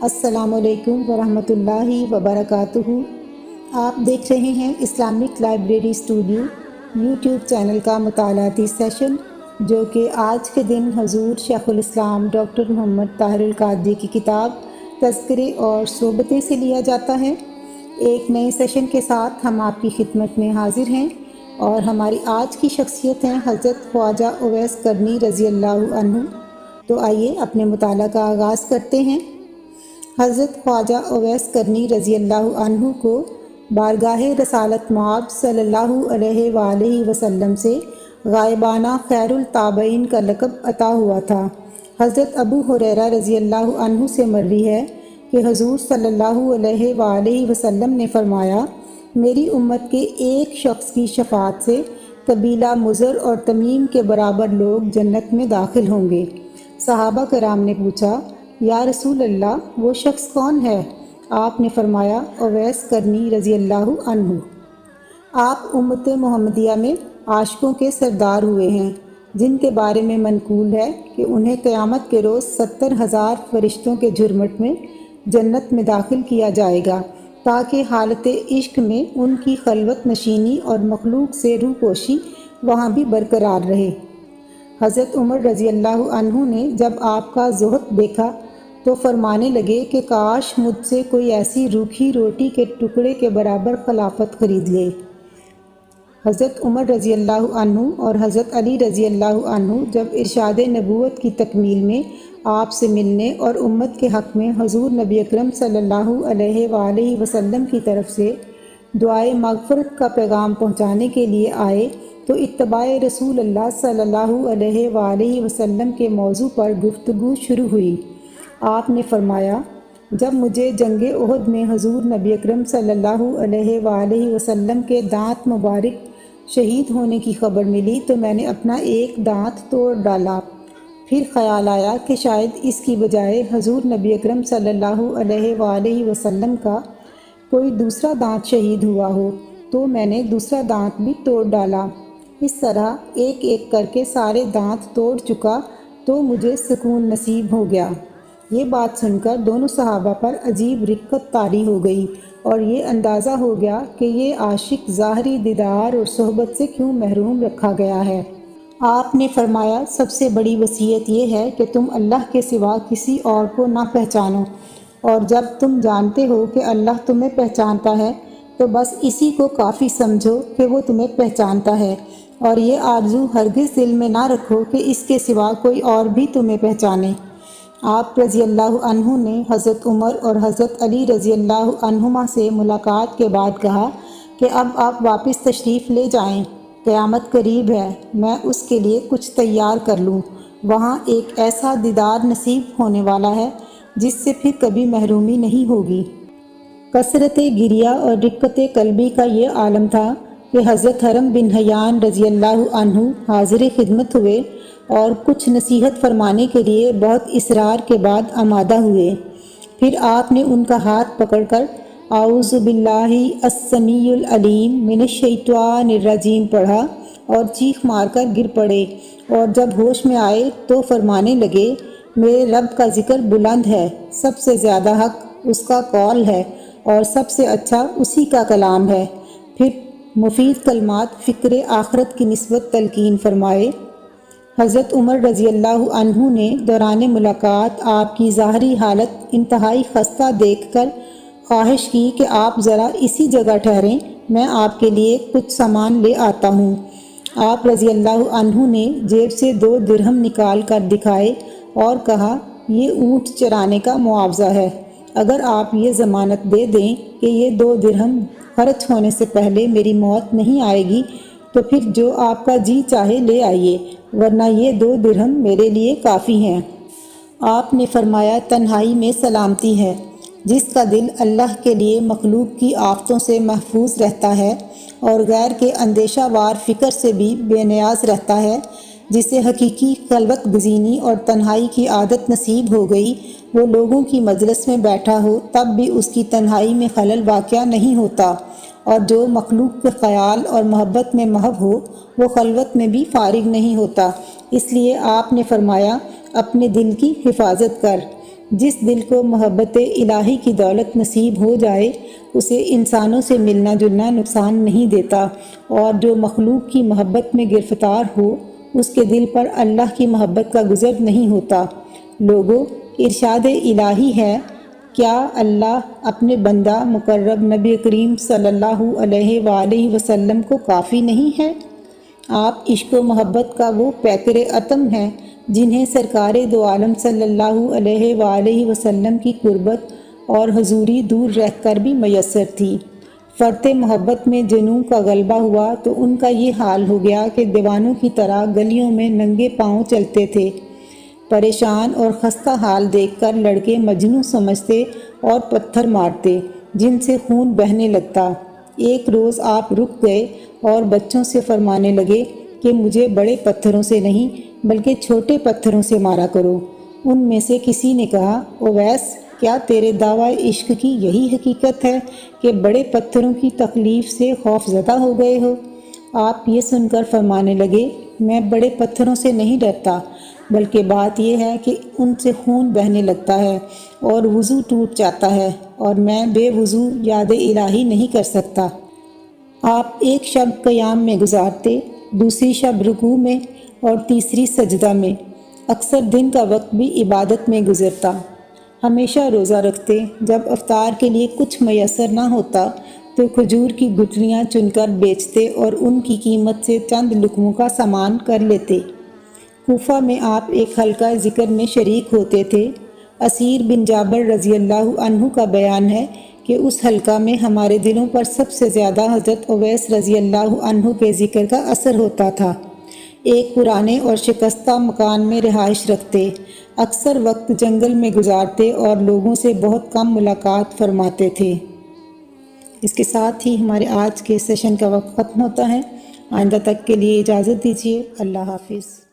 السلام علیکم ورحمۃ اللہ وبرکاتہ۔ آپ دیکھ رہے ہیں Islamic library studio YouTube channel کا مطالعاتی سیشن، جو کہ آج کے دن حضور شیخ الاسلام ڈاکٹر محمد طاہر القادری کی کتاب تذکرے اور صحبتیں سے لیا جاتا ہے۔ ایک نئے سیشن کے ساتھ ہم آپ کی خدمت میں حاضر ہیں، اور ہماری آج کی شخصیت ہیں حضرت خواجہ اویس کرنی رضی اللہ عنہ۔ تو آئیے اپنے مطالعہ کا آغاز کرتے ہیں۔ حضرت خواجہ اویس کرنی رضی اللہ عنہ کو بارگاہ رسالت مآب صلی اللہ علیہ وآلہ وسلم سے غائبانہ خیر التابعین کا لقب عطا ہوا تھا۔ حضرت ابو ہریرہ رضی اللہ عنہ سے مروی ہے کہ حضور صلی اللہ علیہ وآلہ وسلم نے فرمایا، میری امت کے ایک شخص کی شفاعت سے قبیلہ مضر اور تمیم کے برابر لوگ جنت میں داخل ہوں گے۔ صحابہ کرام نے پوچھا، یا رسول اللہ، وہ شخص کون ہے؟ آپ نے فرمایا، اویس کرنی رضی اللہ عنہ۔ آپ امت محمدیہ میں عاشقوں کے سردار ہوئے ہیں، جن کے بارے میں منقول ہے کہ انہیں قیامت کے روز 70,000 فرشتوں کے جھرمٹ میں جنت میں داخل کیا جائے گا، تاکہ حالت عشق میں ان کی خلوت نشینی اور مخلوق سے روپوشی وہاں بھی برقرار رہے۔ حضرت عمر رضی اللہ عنہ نے جب آپ کا زہد دیکھا تو فرمانے لگے کہ کاش مجھ سے کوئی ایسی روکھی روٹی کے ٹکڑے کے برابر خلافت خرید لے۔ حضرت عمر رضی اللہ عنہ اور حضرت علی رضی اللہ عنہ جب ارشاد نبوت کی تکمیل میں آپ سے ملنے اور امت کے حق میں حضور نبی اکرم صلی اللہ علیہ وآلہ وسلم کی طرف سے دعائے مغفرت کا پیغام پہنچانے کے لیے آئے تو اتباع رسول اللہ صلی اللہ علیہ وآلہ وسلم کے موضوع پر گفتگو شروع ہوئی۔ آپ نے فرمایا، جب مجھے جنگ احد میں حضور نبی اکرم صلی اللہ علیہ وآلہ وسلم کے دانت مبارک شہید ہونے کی خبر ملی تو میں نے اپنا ایک دانت توڑ ڈالا۔ پھر خیال آیا کہ شاید اس کی بجائے حضور نبی اکرم صلی اللہ علیہ وآلہ وسلم کا کوئی دوسرا دانت شہید ہوا ہو، تو میں نے دوسرا دانت بھی توڑ ڈالا۔ اس طرح ایک ایک کر کے سارے دانت توڑ چکا تو مجھے سکون نصیب ہو گیا۔ یہ بات سن کر دونوں صحابہ پر عجیب رقت طاری ہو گئی، اور یہ اندازہ ہو گیا کہ یہ عاشق ظاہری دیدار اور صحبت سے کیوں محروم رکھا گیا ہے۔ آپ نے فرمایا، سب سے بڑی وصیت یہ ہے کہ تم اللہ کے سوا کسی اور کو نہ پہچانو، اور جب تم جانتے ہو کہ اللہ تمہیں پہچانتا ہے تو بس اسی کو کافی سمجھو کہ وہ تمہیں پہچانتا ہے، اور یہ آرزو ہرگز دل میں نہ رکھو کہ اس کے سوا کوئی اور بھی تمہیں پہچانے۔ آپ رضی اللہ عنہ نے حضرت عمر اور حضرت علی رضی اللہ عنہما سے ملاقات کے بعد کہا کہ اب آپ واپس تشریف لے جائیں، قیامت قریب ہے، میں اس کے لیے کچھ تیار کر لوں۔ وہاں ایک ایسا دیدار نصیب ہونے والا ہے جس سے پھر کبھی محرومی نہیں ہوگی۔ کثرت گریہ اور رقت قلبی کا یہ عالم تھا کہ حضرت حرم بن حیان رضی اللہ عنہ حاضر خدمت ہوئے اور کچھ نصیحت فرمانے کے لیے بہت اصرار کے بعد آمادہ ہوئے۔ پھر آپ نے ان کا ہاتھ پکڑ کر اعوذ باللہ السمیع العلیم من الشیطان الرجیم پڑھا اور چیخ مار کر گر پڑے، اور جب ہوش میں آئے تو فرمانے لگے، میرے رب کا ذکر بلند ہے، سب سے زیادہ حق اس کا قول ہے اور سب سے اچھا اسی کا کلام ہے۔ پھر مفید کلمات فکر آخرت کی نسبت تلقین فرمائے۔ حضرت عمر رضی اللہ عنہ نے دوران ملاقات آپ کی ظاہری حالت انتہائی خستہ دیکھ کر خواہش کی کہ آپ ذرا اسی جگہ ٹھہریں، میں آپ کے لیے کچھ سامان لے آتا ہوں۔ آپ رضی اللہ عنہ نے جیب سے 2 درہم نکال کر دکھائے اور کہا، یہ اونٹ چرانے کا معاوضہ ہے، اگر آپ یہ ضمانت دے دیں کہ یہ 2 درہم خرچ ہونے سے پہلے میری موت نہیں آئے گی تو پھر جو آپ کا جی چاہے لے آئیے، ورنہ یہ 2 درہم میرے لیے کافی ہیں۔ آپ نے فرمایا، تنہائی میں سلامتی ہے، جس کا دل اللہ کے لیے مخلوق کی آفتوں سے محفوظ رہتا ہے اور غیر کے اندیشہ وار فکر سے بھی بے نیاز رہتا ہے، جسے حقیقی خلوت گزینی اور تنہائی کی عادت نصیب ہو گئی، وہ لوگوں کی مجلس میں بیٹھا ہو تب بھی اس کی تنہائی میں خلل واقع نہیں ہوتا، اور جو مخلوق کے خیال اور محبت میں محو ہو وہ خلوت میں بھی فارغ نہیں ہوتا۔ اس لیے آپ نے فرمایا، اپنے دل کی حفاظت کر، جس دل کو محبت الہی کی دولت نصیب ہو جائے اسے انسانوں سے ملنا جلنا نقصان نہیں دیتا، اور جو مخلوق کی محبت میں گرفتار ہو اس کے دل پر اللہ کی محبت کا گزر نہیں ہوتا۔ لوگوں، ارشاد الہی ہے، کیا اللہ اپنے بندہ مقرب نبی کریم صلی اللہ علیہ وآلہ وسلم کو کافی نہیں ہے؟ آپ عشق و محبت کا وہ پیکر اتم ہیں جنہیں سرکار دو عالم صلی اللہ علیہ وآلہ وسلم کی قربت اور حضوری دور رہ کر بھی میسر تھی۔ فرط محبت میں جنوں کا غلبہ ہوا تو ان کا یہ حال ہو گیا کہ دیوانوں کی طرح گلیوں میں ننگے پاؤں چلتے تھے۔ پریشان اور خستہ حال دیکھ کر لڑکے مجنوں سمجھتے اور پتھر مارتے جن سے خون بہنے لگتا۔ ایک روز آپ رک گئے اور بچوں سے فرمانے لگے کہ مجھے بڑے پتھروں سے نہیں بلکہ چھوٹے پتھروں سے مارا کرو۔ ان میں سے کسی نے کہا، اویس، کیا تیرے دعویٰ عشق کی یہی حقیقت ہے کہ بڑے پتھروں کی تکلیف سے خوف زدہ ہو گئے ہو؟ آپ یہ سن کر فرمانے لگے، میں بڑے پتھروں سے نہیں ڈرتا، بلکہ بات یہ ہے کہ ان سے خون بہنے لگتا ہے اور وضو ٹوٹ جاتا ہے، اور میں بے وضو یاد الہی نہیں کر سکتا۔ آپ ایک شب قیام میں گزارتے، دوسری شب رکوع میں اور تیسری سجدہ میں، اکثر دن کا وقت بھی عبادت میں گزرتا۔ ہمیشہ روزہ رکھتے، جب افطار کے لیے کچھ میسر نہ ہوتا تو کھجور کی گٹھلیاں چن کر بیچتے اور ان کی قیمت سے چند لقموں کا سامان کر لیتے۔ کوفہ میں آپ ایک حلقہ ذکر میں شریک ہوتے تھے۔ اسیر بن جابر رضی اللہ عنہ کا بیان ہے کہ اس حلقہ میں ہمارے دلوں پر سب سے زیادہ حضرت اویس رضی اللہ عنہ کے ذکر کا اثر ہوتا تھا۔ ایک پرانے اور شکستہ مکان میں رہائش رکھتے، اکثر وقت جنگل میں گزارتے اور لوگوں سے بہت کم ملاقات فرماتے تھے۔ اس کے ساتھ ہی ہمارے آج کے سیشن کا وقت ختم ہوتا ہے۔ آئندہ تک کے لیے اجازت دیجیے۔ اللہ حافظ۔